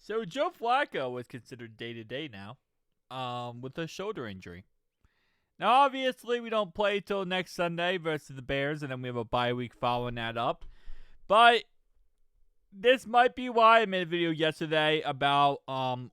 So Joe Flacco was considered day-to-day now, with a shoulder injury. Now, obviously, we don't play till next Sunday versus the Bears, and then we have a bye week following that up. But this might be why I made a video yesterday about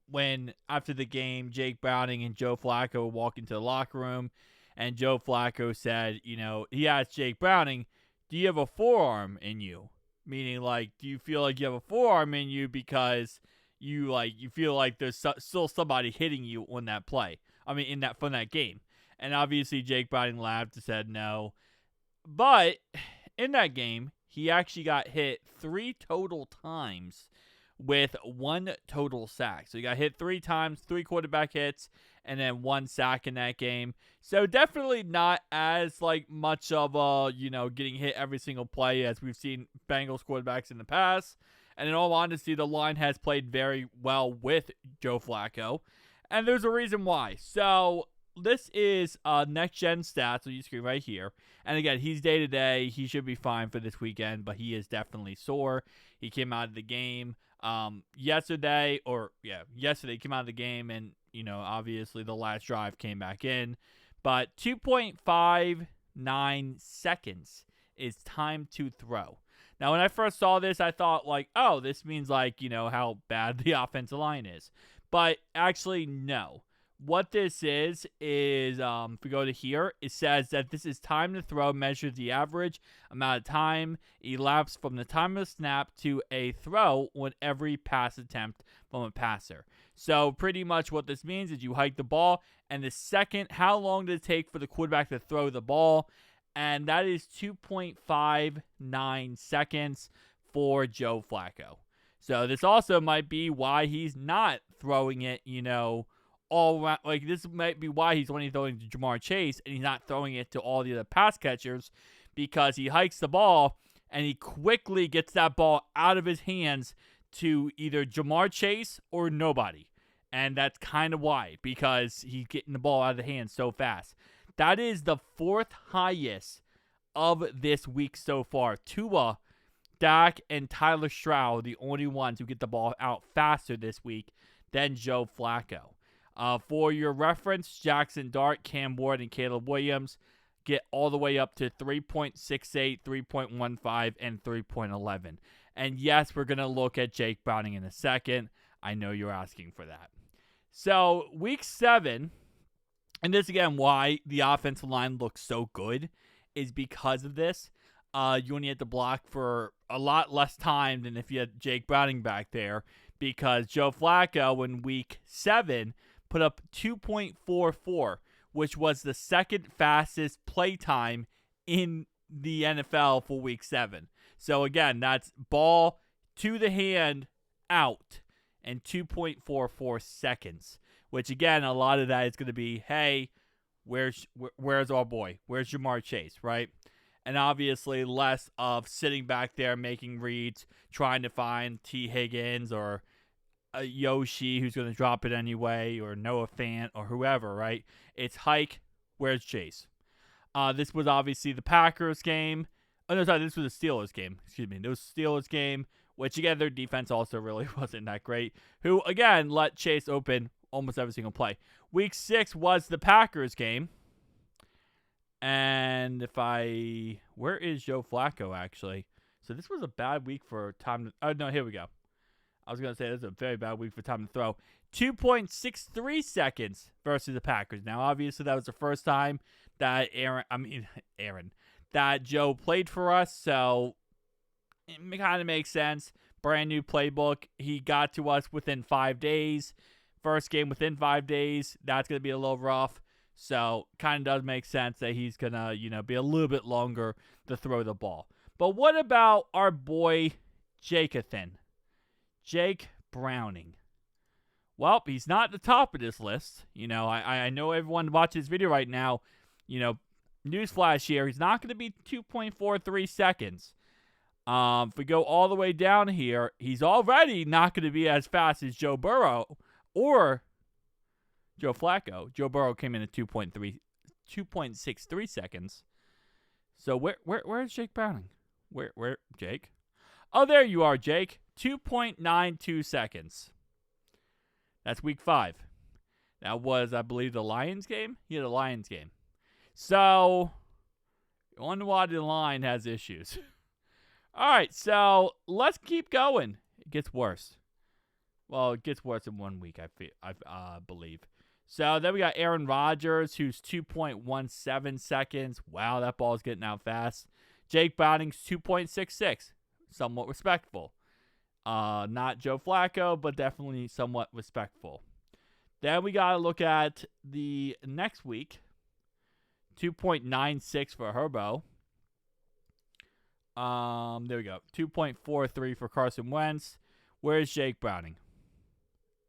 when, after the game, Jake Browning and Joe Flacco walk into the locker room, and Joe Flacco said, he asked Jake Browning, do you have a forearm in you? Meaning, do you feel like you have a forearm in you because you feel like there's still somebody hitting you on that play. From that game. And obviously Jake Browning laughed and said no. But in that game, he actually got hit 3 total times with 1 total sack. So he got hit 3 times, 3 quarterback hits, and then 1 sack in that game. So definitely not as much of a, getting hit every single play as we've seen Bengals quarterbacks in the past. And in all honesty, the line has played very well with Joe Flacco. And there's a reason why. So this is next-gen stats on your screen right here. And again, he's day-to-day. He should be fine for this weekend, but he is definitely sore. He came out of the game yesterday he came out of the game, and, obviously the last drive came back in. But 2.59 seconds is time to throw. Now, when I first saw this, I thought, oh, this means, how bad the offensive line is. But actually, no. What this is if we go to here, it says that this is time to throw, measures the average amount of time elapsed from the time of snap to a throw on every pass attempt from a passer. So pretty much what this means is you hike the ball, and the second, how long did it take for the quarterback to throw the ball? And that is 2.59 seconds for Joe Flacco. So this also might be why he's not throwing it, all around. This might be why he's only throwing to Jamar Chase and he's not throwing it to all the other pass catchers, because he hikes the ball and he quickly gets that ball out of his hands to either Jamar Chase or nobody. And that's kind of why, because he's getting the ball out of the hands so fast. That is the 4th highest of this week so far. Tua, Dak, and Tyler Stroud, the only ones who get the ball out faster this week than Joe Flacco. For your reference, Jackson Dart, Cam Ward, and Caleb Williams get all the way up to 3.68, 3.15, and 3.11. And yes, we're going to look at Jake Browning in a second. I know you're asking for that. So, week 7... and this, again, why the offensive line looks so good is because of this. You only have to block for a lot less time than if you had Jake Browning back there, because Joe Flacco in week 7 put up 2.44, which was the second fastest play time in the NFL for week 7. So, again, that's ball to the hand out in 2.44 seconds. Which, again, a lot of that is going to be, hey, where's our boy? Where's Jamar Chase, right? And obviously less of sitting back there making reads, trying to find T. Higgins or a Yoshi who's going to drop it anyway, or Noah Fant or whoever, right? It's hike, where's Chase? This was obviously the Packers game. Oh, no, sorry, this was the Steelers game. Excuse me. It was the Steelers game, which, again, their defense also really wasn't that great. Who, again, let Chase open almost every single play. Week 6 was the Packers game. And where is Joe Flacco, actually? So this was a bad week for time to, oh, no, here we go. I was going to say this is a very bad week for time to throw. 2.63 seconds versus the Packers. Now, obviously, that was the first time that that Joe played for us. So it kind of makes sense. Brand new playbook. He got to us within 5 days. First game within 5 days, that's going to be a little rough. So, kind of does make sense that he's going to, be a little bit longer to throw the ball. But what about our boy, Jake Browning? Well, he's not at the top of this list. I know everyone watching this video right now, newsflash here, he's not going to be 2.43 seconds. If we go all the way down here, he's already not going to be as fast as Joe Burrow or Joe Flacco. Joe Burrow came in at 2.63 seconds. So where's Jake Browning? Where Jake? Oh, there you are, Jake. 2.92 seconds. That's week 5. That was, I believe, the Lions game? Yeah, the Lions game. So, you wonder why the line has issues. All right, so let's keep going. It gets worse. Well, it gets worse in 1 week, I believe. So then we got Aaron Rodgers, who's 2.17 seconds. Wow, that ball's getting out fast. Jake Browning's 2.66. Somewhat respectful. Not Joe Flacco, but definitely somewhat respectful. Then we got to look at the next week. 2.96 for Herbo. There we go. 2.43 for Carson Wentz. Where's Jake Browning?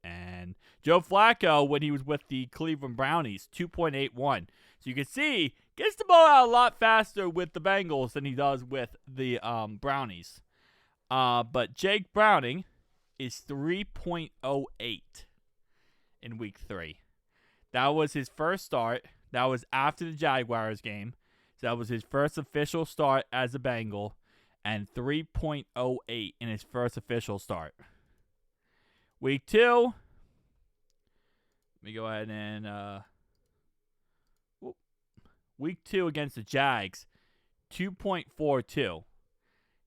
And Joe Flacco, when he was with the Cleveland Brownies, 2.81. So you can see, gets the ball out a lot faster with the Bengals than he does with the Brownies. But Jake Browning is 3.08 in week 3. That was his first start. That was after the Jaguars game. So that was his first official start as a Bengal. And 3.08 in his first official start. Week 2. Let me go ahead and... Week 2 against the Jags. 2.42.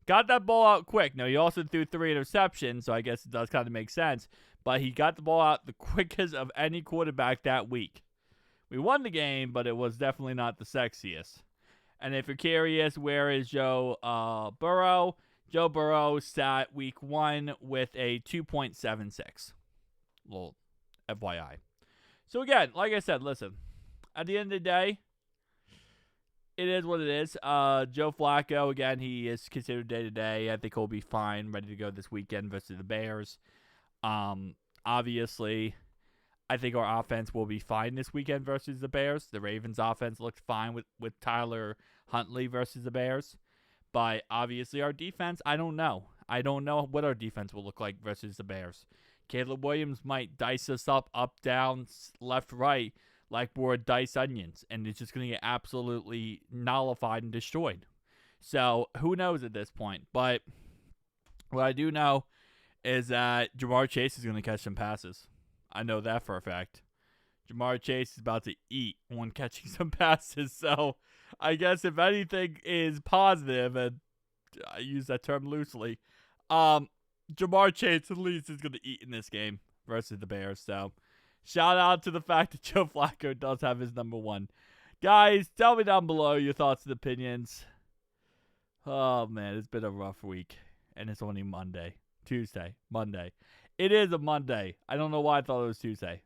Got that ball out quick. Now, he also threw 3 interceptions, so I guess it does kind of make sense. But he got the ball out the quickest of any quarterback that week. We won the game, but it was definitely not the sexiest. And if you're curious, where is Joe Burrow? Joe Burrow sat week 1 with a 2.76. Little FYI. So again, like I said, listen. At the end of the day, it is what it is. Joe Flacco, again, he is considered day-to-day. I think he'll be fine, ready to go this weekend versus the Bears. Obviously, I think our offense will be fine this weekend versus the Bears. The Ravens' offense looked fine with Tyler Huntley versus the Bears. But obviously, our defense, I don't know. I don't know what our defense will look like versus the Bears. Caleb Williams might dice us up, down, left, right, like we're diced onions. And it's just going to get absolutely nullified and destroyed. So, who knows at this point. But what I do know is that Jamar Chase is going to catch some passes. I know that for a fact. Jamar Chase is about to eat when catching some passes. So, I guess if anything is positive, and I use that term loosely, Jamar Chase at least is going to eat in this game versus the Bears. So, shout out to the fact that Joe Flacco does have his number 1. Guys, tell me down below your thoughts and opinions. Oh, man, it's been a rough week. And it's only Monday. Tuesday. Monday. It is a Monday. I don't know why I thought it was Tuesday.